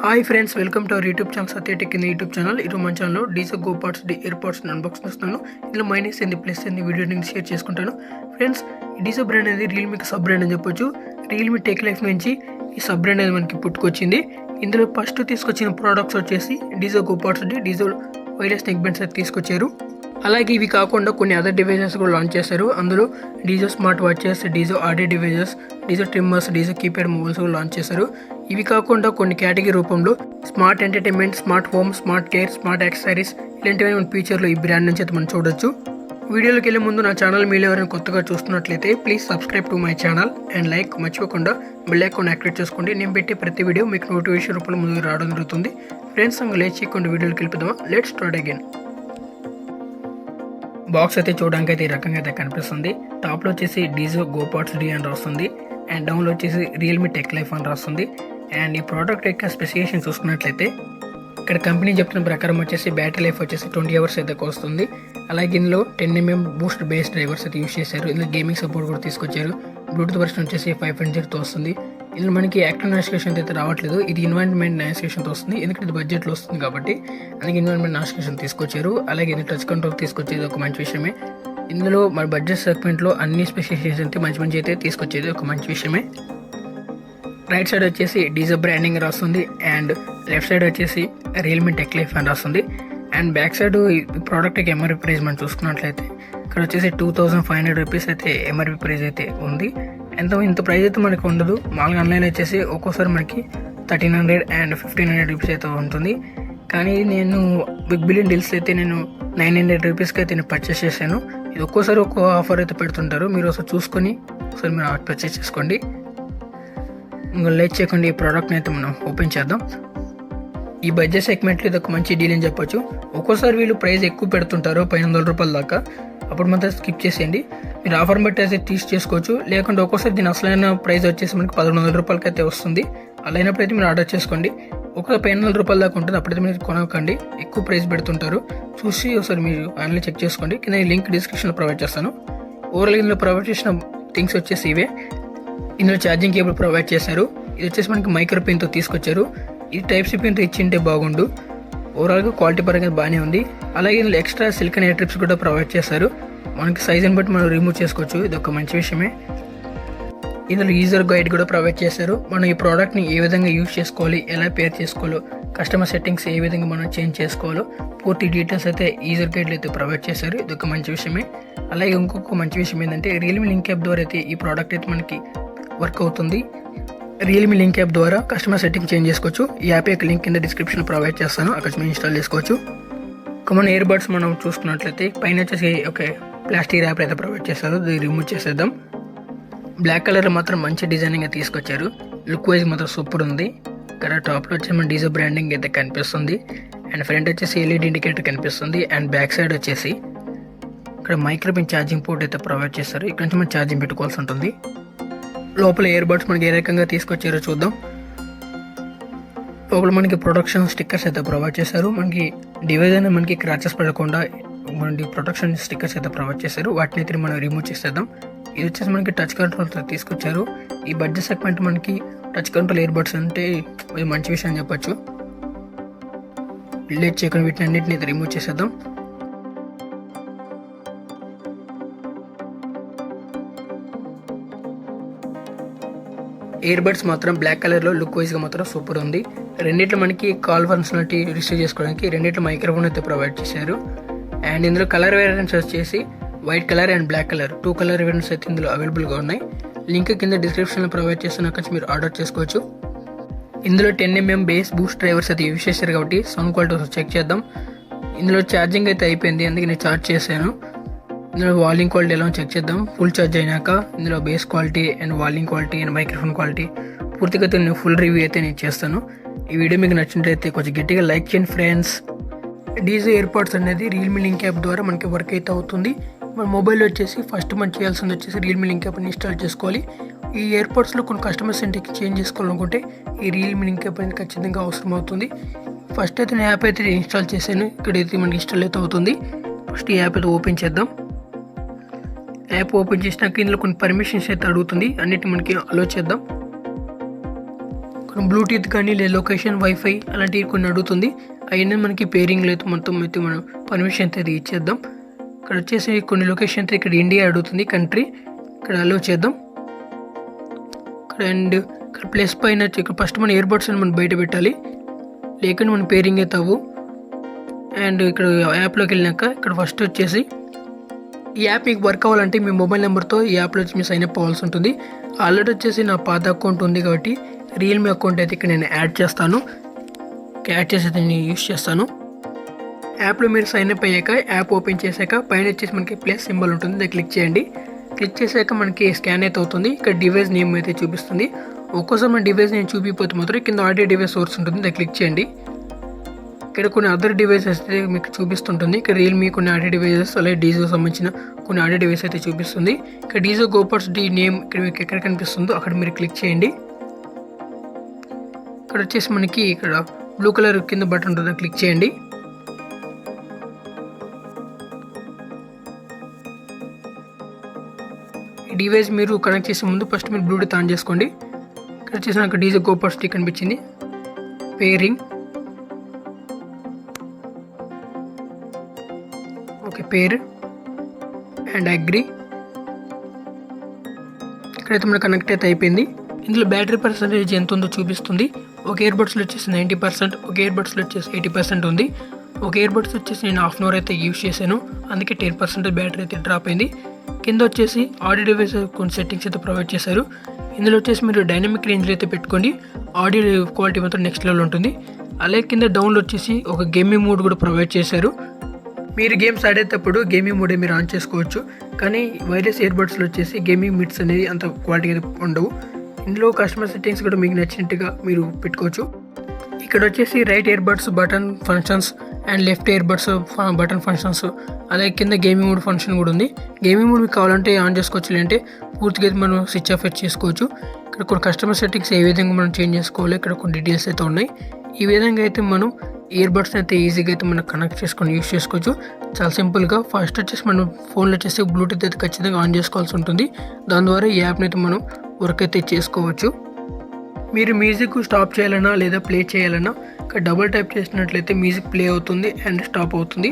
Hi friends, welcome to our YouTube channel Satyatech in YouTube channel. ఈరోజు మన ఛానల్లో Dizo go pods ear pods unboxing చేస్తున్నాను. ఇందులో minus ఏంది ప్లస్ ఏంది వీడియో నేను షేర్ చేసుకుంటాను. ఫ్రెండ్స్, ఈ డీజో బ్రాండ్ అనేది రియల్మీకి సబ్ బ్రాండ్ అని చెప్పొచ్చు. రియల్మీ టెక్ లైఫ్ నుంచి ఈ సబ్ బ్రాండ్ అనేది మనకి పుట్టుకొచ్చింది. ఇందులో ఫస్ట్ తీసుకొచ్చిన ప్రోడక్ట్స్ వచ్చేసి Dijo go parts Dijo wireless neck bands అయితే తీసుకొచ్చారు. అలాగే ఇవి కాకుండా కొన్ని అదర్ డివైజెస్ కూడా లాంచ్ చేశారు. అందులో Dijo smart watches, Dijo audio devices, Dijo trimmers, Dijo keypad mobiles కూడా లాంచ్ చేశారు. ఇవి కాకుండా కొన్ని కేటగిరీ రూపంలో smart entertainment, smart home, smart care, smart accessories ఇలాంటివి మన ఫీచర్లు ఈ బ్రాండ్ నుంచి అయితే మనం చూడొచ్చు. వీడియోలోకి వెళ్ళే ముందు నా ఛానల్ మీరు ఎవరైనా కొత్తగా చూస్తున్నట్లయితే please subscribe to my channel and like మర్చిపోకుండా బెల్ ఐకాన్ యాక్టివేట్ చేసుకోండి. నేను పెట్టే ప్రతి వీడియో మీకు నోటిఫికేషన్ రూపంలో ముందుకు రావడం జరుగుతుంది. ఫ్రెండ్స్, లేట్ చేయకుండా వీడియోకి వెళ్ళిపోదామా. Let's start again. బాక్స్ అయితే చూడడానికి అయితే ఈ రకంగా అయితే కనిపిస్తుంది. టాప్లో వచ్చేసి డీజో గో పార్ట్స్ డి అని రాస్తుంది అండ్ డౌన్లో వచ్చేసి రియల్మీ టెక్ లైఫ్ అని రాస్తుంది. అండ్ ఈ ప్రోడక్ట్ యొక్క స్పెసిఫికేషన్ చూసుకున్నట్లయితే ఇక్కడ కంపెనీ చెప్తున్న ప్రకారం వచ్చేసి బ్యాటరీ లైఫ్ వచ్చేసి 20 hours అయితే వస్తుంది. అలాగే ఇందులో 10mm బూస్ట్ బేస్ డ్రైవర్స్ అయితే యూస్ చేశారు. ఇందులో గేమింగ్ సపోర్ట్ కూడా తీసుకొచ్చారు. బ్లూటూత్ వర్షన్ వచ్చేసి 5.0తో వస్తుంది. ఇందులో మనకి యాక్టివ్ నాయిస్ అయితే రావట్లేదు. ఇది ఎన్వైరన్మెంట్ నాయిస్ వస్తుంది, ఎందుకంటే ఇది బడ్జెట్లో వస్తుంది కాబట్టి అందుకే ఎన్వైరన్మెంట్ నాయిస్ తీసుకొచ్చారు. అలాగే ఇది టచ్ కంట్రోల్ తీసుకొచ్చేది ఒక మంచి విషయమే. ఇందులో మన బడ్జెట్ సెగ్మెంట్లో అన్ని స్పెసిఫికేషన్స్ అయితే మంచి అయితే తీసుకొచ్చేది ఒక మంచి విషయమే. రైట్ సైడ్ వచ్చేసి డీజో బ్రాండింగ్ రాస్తుంది అండ్ లెఫ్ట్ సైడ్ వచ్చేసి రియల్మీ టెక్ లైఫ్ అని రాస్తుంది. అండ్ బ్యాక్ సైడ్ ఈ ప్రోడక్ట్కి ఎంఆర్పీ ప్రైస్ మనం చూసుకున్నట్లయితే ఇక్కడ వచ్చేసి 2500 రూపీస్ అయితే ఎంఆర్పీ ప్రైస్ అయితే ఉంది. ఇంత ప్రైస్ అయితే మనకి ఉండదు. మామూలుగా ఆన్లైన్ వచ్చేసి ఒక్కోసారి మనకి 1300 అండ్ 1500 రూపీస్ అయితే ఉంటుంది. కానీ నేను బిగ్ బిలియన్ డీల్స్ అయితే నేను 900 రూపీస్కి అయితే నేను పర్చేస్ చేశాను. ఇది ఒక్కోసారి ఒక్కో ఆఫర్ అయితే పెడుతుంటారు. మీరు ఒకసారి చూసుకొని ఒకసారి మీరు పర్చేస్ చేసుకోండి. ఇంకా లేట్ చేయకుండా ఈ ప్రోడక్ట్ని అయితే మనం ఓపెన్ చేద్దాం. ఈ బడ్జెట్ సెగ్మెంట్లో ఇది ఒక మంచి డీల్ అని చెప్పొచ్చు. ఒక్కోసారి వీళ్ళు ప్రైస్ ఎక్కువ పెడుతుంటారు, 500 రూపాయల దాకా. అప్పుడు మాత్రం స్కిప్ చేసేయండి. మీరు ఆఫర్ బట్టి అయితే చేసుకోవచ్చు. లేకుంటే ఒక్కోసారి దీని అసలైన ప్రైస్ వచ్చేసి మనకి 1100 రూపాయలకి అయితే వస్తుంది. అలా అయినప్పుడు అయితే మీరు ఆర్డర్ చేసుకోండి. ఒక 500 రూపాయల దాకా ఉంటుంది. అప్పుడైతే మీరు కొనకండి, ఎక్కువ ప్రైస్ పెడుతుంటారు. చూసి ఒకసారి మీరు ఆన్లైన్ చెక్ చేసుకోండి. కింద లింక్ డిస్క్రిప్షన్లో ప్రొవైడ్ చేస్తాను. ఓవరాల్ ఇందులో ప్రొవైడ్ చేసిన థింగ్స్ వచ్చేసి ఇవే. ఇందులో ఛార్జింగ్ కేబుల్ ప్రొవైడ్ చేశారు. ఇది వచ్చేసి మనకి మైక్రో పిన్తో తీసుకొచ్చారు. ఇది టైప్ సి పిన్తో ఇచ్చింటే బాగుండు. ఓవరాల్గా క్వాలిటీ పరంగా బాగానే ఉంది. అలాగే ఇందులో ఎక్స్ట్రా సిలికాన్ ఎయిర్ ట్రిప్స్ కూడా ప్రొవైడ్ చేశారు. మనకి సైజుని బట్టి మనం రిమూవ్ చేసుకోవచ్చు. ఇది ఒక మంచి విషయమే. ఇందులో యూజర్ గైడ్ కూడా ప్రొవైడ్ చేశారు. మనం ఈ ప్రోడక్ట్ని ఏ విధంగా యూజ్ చేసుకోవాలి, ఎలా పేర్ చేసుకోవాలో, కస్టమర్ సెట్టింగ్స్ ఏ విధంగా మనం చేంజ్ చేసుకోవాలో పూర్తి డీటెయిల్స్ అయితే యూజర్ గైడ్లు అయితే ప్రొవైడ్ చేశారు. ఇది ఒక మంచి విషయమే. అలాగే ఇంకొక మంచి విషయం ఏంటంటే రియల్మీ లింక్ యాప్ ద్వారా అయితే ఈ ప్రోడక్ట్ అయితే మనకి వర్క్ అవుతుంది. రియల్మీ లింక్ యాప్ ద్వారా కస్టమర్ సెట్టింగ్ చేంజ్ చేసుకోవచ్చు. ఈ యాప్ యొక్క లింక్ కింద డిస్క్రిప్షన్ ప్రొవైడ్ చేస్తాను, అక్కడ మీరు ఇన్స్టాల్ చేసుకోవచ్చు. కామన్ ఇయర్ బడ్స్ మనం చూసుకున్నట్లయితే పైన వచ్చేసి ఒక ప్లాస్టిక్ ర్యాప్ అయితే ప్రొవైడ్ చేస్తారు. ఇది రిమూవ్ చేసేద్దాం. బ్లాక్ కలర్ మాత్రం మంచి డిజైనింగ్ తీసుకొచ్చారు. లుక్ వైజ్ మాత్రం సూపర్ ఉంది. ఇక్కడ టాప్లో వచ్చి మన డీజో బ్రాండింగ్ అయితే కనిపిస్తుంది. అండ్ ఫ్రంట్ వచ్చేసి ఎల్ఈడి ఇండికేటర్ కనిపిస్తుంది. అండ్ బ్యాక్ సైడ్ వచ్చేసి ఇక్కడ మైక్రోపిన్ ఛార్జింగ్ పోర్ట్ అయితే ప్రొవైడ్ చేస్తారు. ఇక్కడ నుంచి మనం ఛార్జింగ్ పెట్టుకోవాల్సి ఉంటుంది. లోపల ఇయర్ బడ్స్ మనకి ఏ రకంగా తీసుకొచ్చారో చూద్దాం. లోపల మనకి ప్రొడక్షన్ స్టిక్కర్స్ అయితే ప్రొవైడ్ చేశారు. మనకి డివైస్ అనేది మనకి క్రాచెస్ పడకుండా మనకి ప్రొడక్షన్ స్టిక్కర్స్ అయితే ప్రొవైడ్ చేశారు. వాటిని అయితే మనం రిమూవ్ చేసేద్దాం. ఇది వచ్చేసి మనకి టచ్ కంట్రోల్ తీసుకొచ్చారు. ఈ బడ్జెట్ సెగ్మెంట్ మనకి టచ్ కంట్రోల్ ఇయర్ బడ్స్ అంటే ఇది మంచి విషయం అని చెప్పొచ్చు. లేట్ చేయకుండా వీటిని అన్నింటినీ అయితే రిమూవ్ చేసేద్దాం. ఇయర్ బడ్స్ మాత్రం బ్లాక్ కలర్లో లుక్ వైజ్గా మాత్రం సూపర్ ఉంది. రెండిట్లో మనకి కాల్ ఫంక్షనాలిటీ రిసీవ్ చేసుకోవడానికి రెండిట్లో మైక్రోఫోన్ అయితే ప్రొవైడ్ చేశారు. అండ్ ఇందులో కలర్ వేరియంట్స్ వచ్చేసి white colour and black colour 2 colour variants అయితే ఇందులో అవైలబుల్గా ఉన్నాయి. లింక్ కింద డిస్క్రిప్షన్లో ప్రొవైడ్ చేస్తున్న అక్కడ మీరు ఆర్డర్ చేసుకోవచ్చు. ఇందులో 10mm బేస్ బూస్ట్ డ్రైవర్స్ అయితే యూజ్ చేశారు కాబట్టి సౌండ్ క్వాలిటీ చెక్ చేద్దాం. ఇందులో ఛార్జింగ్ అయితే అయిపోయింది, అందుకే నేను ఛార్జ్ చేశాను. ఇందులో వాల్యూమ్ క్వాలిటీ ఎలా చెక్ చేద్దాం. ఫుల్ ఛార్జ్ అయినాక ఇందులో base quality and volume quality and microphone quality పూర్తిగా నేను ఫుల్ రివ్యూ అయితే నేను చేస్తాను. ఈ వీడియో మీకు నచ్చినట్లయితే కొంచెం గట్టిగా లైక్ చేయండి ఫ్రెండ్స్. డీజో ఇయర్ పాడ్స్ అనేది రియల్మీ లింక్ యాప్ ద్వారా మనకి వర్క్ అయితే అవుతుంది. మన మొబైల్లో వచ్చేసి ఫస్ట్ మనం చేయాల్సింది వచ్చేసి రియల్మీ లింక్ యాప్ని ఇన్స్టాల్ చేసుకోవాలి. ఈ ఇయర్ పాడ్స్లో కొన్ని కస్టమర్ సెంటర్కి చేంజ్ చేసుకోవాలనుకుంటే ఈ రియల్మీ లింక్ యాప్ అనేది ఖచ్చితంగా అవసరం అవుతుంది. ఫస్ట్ అయితే నేను యాప్ అయితే ఇన్స్టాల్ చేశాను. ఇక్కడైతే మనకి ఇన్స్టాల్ అయితే అవుతుంది. ఫస్ట్ ఈ యాప్ అయితే ఓపెన్ చేద్దాం. యాప్ ఓపెన్ చేసినాక ఇందులో కొన్ని పర్మిషన్స్ అయితే అడుగుతుంది. అన్నిటి మనకి అలో చేద్దాం. బ్లూటూత్ కానీ లేదా లొకేషన్ వైఫై అలాంటివి కొన్ని అడుగుతుంది. అవన్నీ మనకి పేరింగ్ లేదు, మొత్తం అయితే మనం పర్మిషన్ అయితే ఇచ్చేద్దాం. ఇక్కడ వచ్చేసి కొన్ని లొకేషన్ అయితే ఇక్కడ ఇండియా అడుగుతుంది కంట్రీ, ఇక్కడ అలో చేద్దాం. అండ్ ఇక్కడ ప్లస్ పైన ఇక్కడ ఫస్ట్ మన ఇయర్బడ్స్ మనం బయట పెట్టాలి, లేకుంటే మన పేరింగ్ అయితే అవ్వు. అండ్ ఇక్కడ యాప్లోకి వెళ్ళినాక ఇక్కడ ఫస్ట్ వచ్చేసి ఈ యాప్ మీకు వర్క్ అవ్వాలంటే మీ మొబైల్ నెంబర్తో ఈ యాప్లో వచ్చి మీ సైన్ అప్ అవ్వాల్సి ఉంటుంది. ఆల్రెడీ వచ్చేసి నా పాత అకౌంట్ ఉంది కాబట్టి రియల్మీ అకౌంట్ అయితే ఇక్కడ నేను యాడ్ చేస్తాను. యాడ్ చేసి అయితే నేను యూస్ చేస్తాను. యాప్లో మీరు సైన్ అప్ అయ్యాక యాప్ ఓపెన్ చేశాక పైన వచ్చేసి మనకి ప్లస్ సింబల్ ఉంటుంది, దాన్ని క్లిక్ చేయండి. క్లిక్ చేశాక మనకి స్కాన్ అయితే అవుతుంది. ఇక్కడ డివైస్ నేమ్ అయితే చూపిస్తుంది. ఒక్కోసారి మన డివైస్ నేను చూపిపోతే మాత్రం కింద ఆడియో డివైస్ సోర్స్ ఉంటుంది, దాన్ని క్లిక్ చేయండి. ఇక్కడ కొన్ని అదర్ డివైసెస్ అయితే మీకు చూపిస్తుంటుంది. ఇక్కడ రియల్మీ కొన్ని ఆడియో డివైసెస్ అలాగే డీజో సంబంధించిన కొన్ని ఆడియో డివైస్ అయితే చూపిస్తుంది. ఇక్కడ డీజో గోపాట్స్ డి నేమ్ ఇక్కడ మీకు ఎక్కడ కనిపిస్తుందో అక్కడ మీరు క్లిక్ చేయండి. ఇక్కడ వచ్చేసి మనకి ఇక్కడ బ్లూ కలర్ కింద బటన్ ఉంటుంది, క్లిక్ చేయండి. ఈ డివైస్ మీరు కనెక్ట్ చేసే ముందు ఫస్ట్ మీరు బ్లూటూత్ ఆన్ చేసుకోండి. ఇక్కడ వచ్చేసి నాకు డీజో గోపాట్స్ డి కనిపించింది. పేరింగ్, ఓకే, పేరు అండ్ అగ్రి. ఇక్కడైతే మనకు కనెక్ట్ అయితే అయిపోయింది. ఇందులో బ్యాటరీ పర్సెంటేజ్ ఎంత ఉందో చూపిస్తుంది. ఒక ఇయర్బడ్స్లో వచ్చేసి 90%, ఒక ఇయర్బడ్స్లో వచ్చేసి 80% ఉంది. ఒక ఇయర్బడ్స్ వచ్చేసి నేను హాఫ్ అన్ అవర్ అయితే యూస్ చేశాను, అందుకే 10% బ్యాటరీ అయితే డ్రాప్ అయింది. కింద వచ్చేసి ఆడియో డివైస్ కొన్ని సెట్టింగ్స్ అయితే ప్రొవైడ్ చేశారు. ఇందులో వచ్చేసి మీరు డైనమిక్ రేంజ్లో అయితే పెట్టుకోండి, ఆడియో క్వాలిటీ మాత్రం నెక్స్ట్ లెవెల్ ఉంటుంది. అలాగే కింద డౌన్లో వచ్చేసి ఒక గేమింగ్ మోడ్ కూడా ప్రొవైడ్ చేశారు. మీరు గేమ్స్ ఆడేటప్పుడు గేమింగ్ మోడే మీరు ఆన్ చేసుకోవచ్చు, కానీ వైరస్ ఇయర్బడ్స్లో వచ్చేసి గేమింగ్ మిట్స్ అనేది అంత క్వాలిటీ అయితే ఉండవు. ఇందులో కస్టమర్ సెట్టింగ్స్ కూడా మీకు నచ్చినట్టుగా మీరు పెట్టుకోవచ్చు. ఇక్కడ వచ్చేసి right earbuds button functions and left earbuds button functions, అలాగే కింద గేమింగ్ మోడ్ ఫంక్షన్ కూడా ఉంది. గేమింగ్ మోడ్ మీకు కావాలంటే ఆన్ చేసుకోవచ్చు, లేదంటే పూర్తిగా మనం స్విచ్ ఆఫ్ చేసుకోవచ్చు. ఇక్కడ కొన్ని కస్టమర్ సెట్టింగ్స్ ఏ విధంగా మనం చేంజ్ చేసుకోవాలి, ఇక్కడ కొన్ని డీటెయిల్స్ అయితే ఉన్నాయి. ఈ విధంగా అయితే మనం ఇయర్బడ్స్ని అయితే ఈజీగా అయితే మనం కనెక్ట్ చేసుకొని యూస్ చేసుకోవచ్చు. చాలా సింపుల్గా. ఫస్ట్ వచ్చేసి మనం ఫోన్లో వచ్చేసి బ్లూటూత్ అయితే ఖచ్చితంగా ఆన్ చేసుకోవాల్సి ఉంటుంది. దాని ద్వారా ఈ యాప్ని అయితే మనం వర్క్ అయితే చేసుకోవచ్చు. మీరు మ్యూజిక్ స్టాప్ చేయాలన్నా లేదా ప్లే చేయాలన్నా ఇక్కడ డబుల్ టైప్ చేసినట్లయితే మ్యూజిక్ ప్లే అవుతుంది అండ్ స్టాప్ అవుతుంది.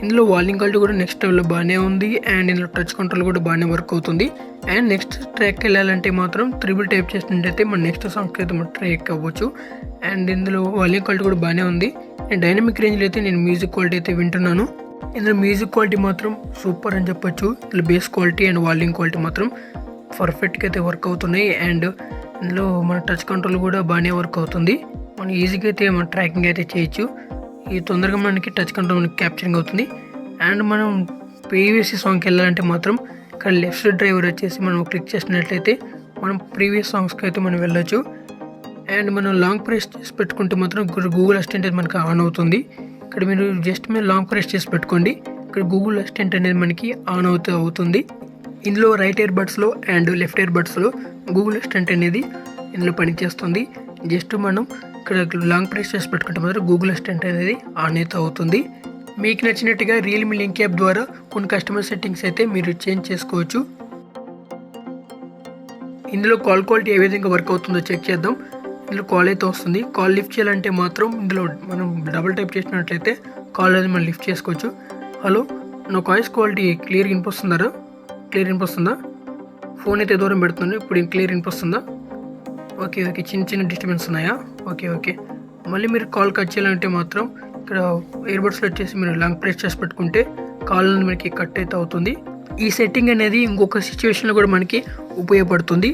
ఇందులో వాల్యూమ్ క్వాలిటీ కూడా నెక్స్ట్ లెవెల్లో బాగానే ఉంది అండ్ ఇందులో టచ్ కంట్రోల్ కూడా బాగానే వర్క్ అవుతుంది. అండ్ నెక్స్ట్ ట్రాక్కి వెళ్ళాలంటే మాత్రం త్రిబుల్ టైప్ చేసినట్టయితే మన నెక్స్ట్ సాంగ్కి అయితే మనం ట్రాక్ అవ్వచ్చు. అండ్ ఇందులో వాల్యూమ్ క్వాలిటీ కూడా బాగానే ఉంది. అండ్ డైనమిక్ రేంజ్లో అయితే నేను మ్యూజిక్ క్వాలిటీ అయితే వింటున్నాను. ఇందులో మ్యూజిక్ క్వాలిటీ మాత్రం సూపర్ అని చెప్పొచ్చు. ఇందులో base quality and volume quality మాత్రం పర్ఫెక్ట్గా అయితే వర్క్ అవుతున్నాయి. అండ్ ఇందులో మన టచ్ కంట్రోల్ కూడా బాగానే వర్క్ అవుతుంది. మనం ఈజీగా అయితే మన ట్రాకింగ్ అయితే చేయొచ్చు. ఇది తొందరగా మనకి టచ్ కంట్రోల్ మనకి క్యాప్చరింగ్ అవుతుంది. అండ్ మనం ప్రీవియస్ సాంగ్కి వెళ్ళాలంటే మాత్రం ఇక్కడ లెఫ్ట్ డ్రైవర్ వచ్చేసి మనం క్లిక్ చేసినట్లయితే మనం ప్రీవియస్ సాంగ్స్కి అయితే మనం వెళ్ళొచ్చు. అండ్ మనం లాంగ్ ప్రెస్ చేసి పెట్టుకుంటే మాత్రం గూగుల్ అసిస్టెంట్ అయితే మనకి ఆన్ అవుతుంది. ఇక్కడ మీరు జస్ట్ మీరు లాంగ్ ప్రెస్ చేసి పెట్టుకోండి, ఇక్కడ గూగుల్ అసిస్టెంట్ అనేది మనకి ఆన్ అవుతుంది. ఇందులో రైట్ ఇయర్ బడ్స్లో అండ్ లెఫ్ట్ ఇయర్ బడ్స్లో గూగుల్ అసిస్టెంట్ అనేది ఇందులో పనిచేస్తుంది. జస్ట్ మనం ఇక్కడ లాంగ్ ప్రెస్ చేసి పెట్టుకుంటే మాత్రం గూగుల్ అసిస్టెంట్ అనేది ఆన్ అయితే అవుతుంది. మీకు నచ్చినట్టుగా రియల్మీ లింక్ యాప్ ద్వారా కొన్ని కస్టమర్ సెట్టింగ్స్ అయితే మీరు చేంజ్ చేసుకోవచ్చు. ఇందులో కాల్ క్వాలిటీ ఏ విధంగా వర్క్ అవుతుందో చెక్ చేద్దాం. ఇందులో కాల్ అయితే వస్తుంది. కాల్ లిఫ్ట్ చేయాలంటే మాత్రం ఇందులో మనం డబుల్ టైప్ చేసినట్లయితే కాల్ అనేది మనం లిఫ్ట్ చేసుకోవచ్చు. హలో, నా వాయిస్ క్వాలిటీ క్లియర్గా వినిపిస్తుందా? క్లియర్ వినిపిస్తుందా? ఫోన్ అయితే దూరం పెడుతుంది, ఇప్పుడు క్లియర్ వినిపిస్తుందా? ఓకే, చిన్న చిన్న డిస్టర్బెన్స్ ఉన్నాయా? ఓకే. మళ్ళీ మీరు కాల్ కట్ చేయాలంటే మాత్రం ఇక్కడ ఇయర్బడ్స్లో వచ్చేసి మీరు లాంగ్ ప్రెస్ చేసి పెట్టుకుంటే కాల్ అనేది మనకి కట్ అయితే అవుతుంది. ఈ సెట్టింగ్ అనేది ఇంకొక సిచ్యువేషన్లో కూడా మనకి ఉపయోగపడుతుంది.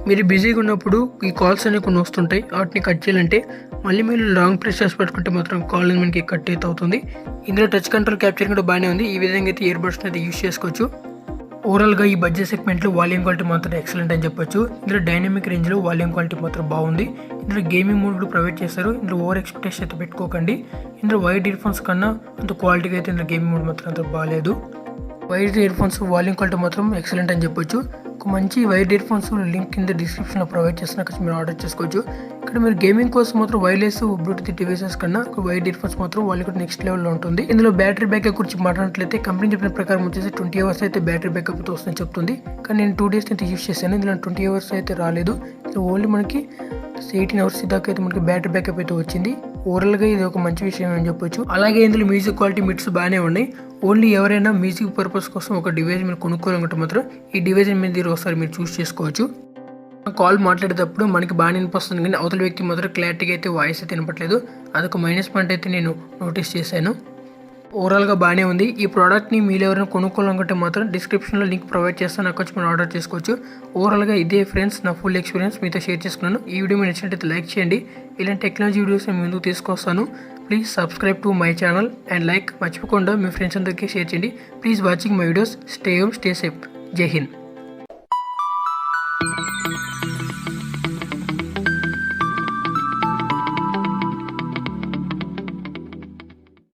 మీరు బిజీగా ఉన్నప్పుడు ఈ కాల్స్ అనేవి కొన్ని వస్తుంటాయి, వాటిని కట్ చేయాలంటే మళ్ళీ మీరు లాంగ్ ప్రెస్ చేసి పెట్టుకుంటే మాత్రం కాల్ అనేది మనకి కట్ అయితే అవుతుంది. ఇందులో టచ్ కంట్రోల్ క్యాప్చరింగ్ కూడా బాగానే ఉంది. ఈ విధంగా అయితే ఇయర్బడ్స్ని అయితే యూస్ చేసుకోవచ్చు. ఓవరాల్గా ఈ బడ్జెట్ సెగ్మెంట్లో వాల్యూమ్ క్వాలిటీ మాత్రం ఎక్సలెంట్ అని చెప్పొచ్చు. ఇందులో డైనమిక్ రేంజ్లో వాల్యూమ్ క్వాలిటీ మాత్రం బాగుంది. ఇందులో గేమింగ్ మోడ్ కూడా ప్రొవైడ్ చేస్తారు. ఇందులో ఓవర్ ఎక్స్పెక్టేషన్ అయితే పెట్టుకోకండి. ఇందులో వైడ్ ఇయర్ ఫోన్స్ కన్నా అంత క్వాలిటీగా అయితే ఇందులో గేమింగ్ మోడ్ మాత్రం అంత బాగాలేదు. Wide ear phones volume quality మాత్రం ఎక్సలెంట్ అని చెప్పొచ్చు. ఒక మంచి వైడ్ ఇయర్ ఫోన్స్ లింక్ కింద డిస్క్రిప్షన్లో ప్రొవైడ్ చేస్తున్నా మీరు ఆర్డర్ చేసుకోవచ్చు. ఇక్కడ మీరు గేమింగ్ కోసం మాత్రం వైర్లెస్ బ్లూటూత్ డివైసెస్ కన్నా వైడ్ ఇయర్ ఫోన్స్ మాత్రం వాళ్ళకి నెక్స్ట్ లెవెల్లో ఉంటుంది. ఇందులో బ్యాటరీ బ్యాకప్ గురించి మాట్లాడినట్లయితే కంపెనీ చెప్పిన ప్రకారం వచ్చేసి 20 hours అయితే బ్యాటరీ బ్యాకప్ తో వస్తుందని చెప్తుంది. కానీ నేను 2 days అయితే యూస్ చేశాను. ఇందులో 20 hours అయితే రాలేదు. ఓన్లీ మనకి ప్లస్ 18 అవర్స్ దాకా అయితే మనకి బ్యాటరీ బ్యాకప్ అయితే వచ్చింది. ఓవరాల్గా ఇది ఒక మంచి విషయం అని చెప్పొచ్చు. అలాగే ఇందులో మ్యూజిక్ క్వాలిటీ మిట్స్ బాగానే ఉన్నాయి. ఓన్లీ ఎవరైనా మ్యూజిక్ పర్పస్ కోసం ఒక డివైస్ మీరు కొనుక్కోవాలనుకుంటే మాత్రం ఈ డివైస్ మీద ఒకసారి మీరు చూస్ చేసుకోవచ్చు. కాల్ మాట్లాడేటప్పుడు మనకి బాగానే వినిపిస్తుంది, కానీ అవతల వ్యక్తి మాత్రం క్లారిటీగా అయితే వాయిస్ అయితే వినపట్లేదు. అదొక మైనస్ పాయింట్ అయితే నేను నోటీస్ చేశాను. ఓవరాల్గా బాగానే ఉంది. ఈ ప్రోడక్ట్ని మీరు ఎవరైనా కొనుక్కోవాలనుకుంటే మాత్రం డిస్క్రిప్షన్లో లింక్ ప్రొవైడ్ చేస్తాను, అక్కడ వచ్చి మీరు ఆర్డర్ చేసుకోవచ్చు. ఓవరాల్గా ఇదే ఫ్రెండ్స్ నా ఫుల్ ఎక్స్పీరియన్స్ మీతో షేర్ చేసుకున్నాను. ఈ వీడియో మీరు నచ్చినట్లయితే లైక్ చేయండి. ఇలాంటి టెక్నాలజీ వీడియోస్ నేను ముందుకు తీసుకొస్తాను. Please subscribe to my channel and like మర్చిపోకుండా మీ ఫ్రెండ్స్ అందరికీ షేర్ చేయండి. Please watching my videos. Stay home, stay safe. జై హింద్.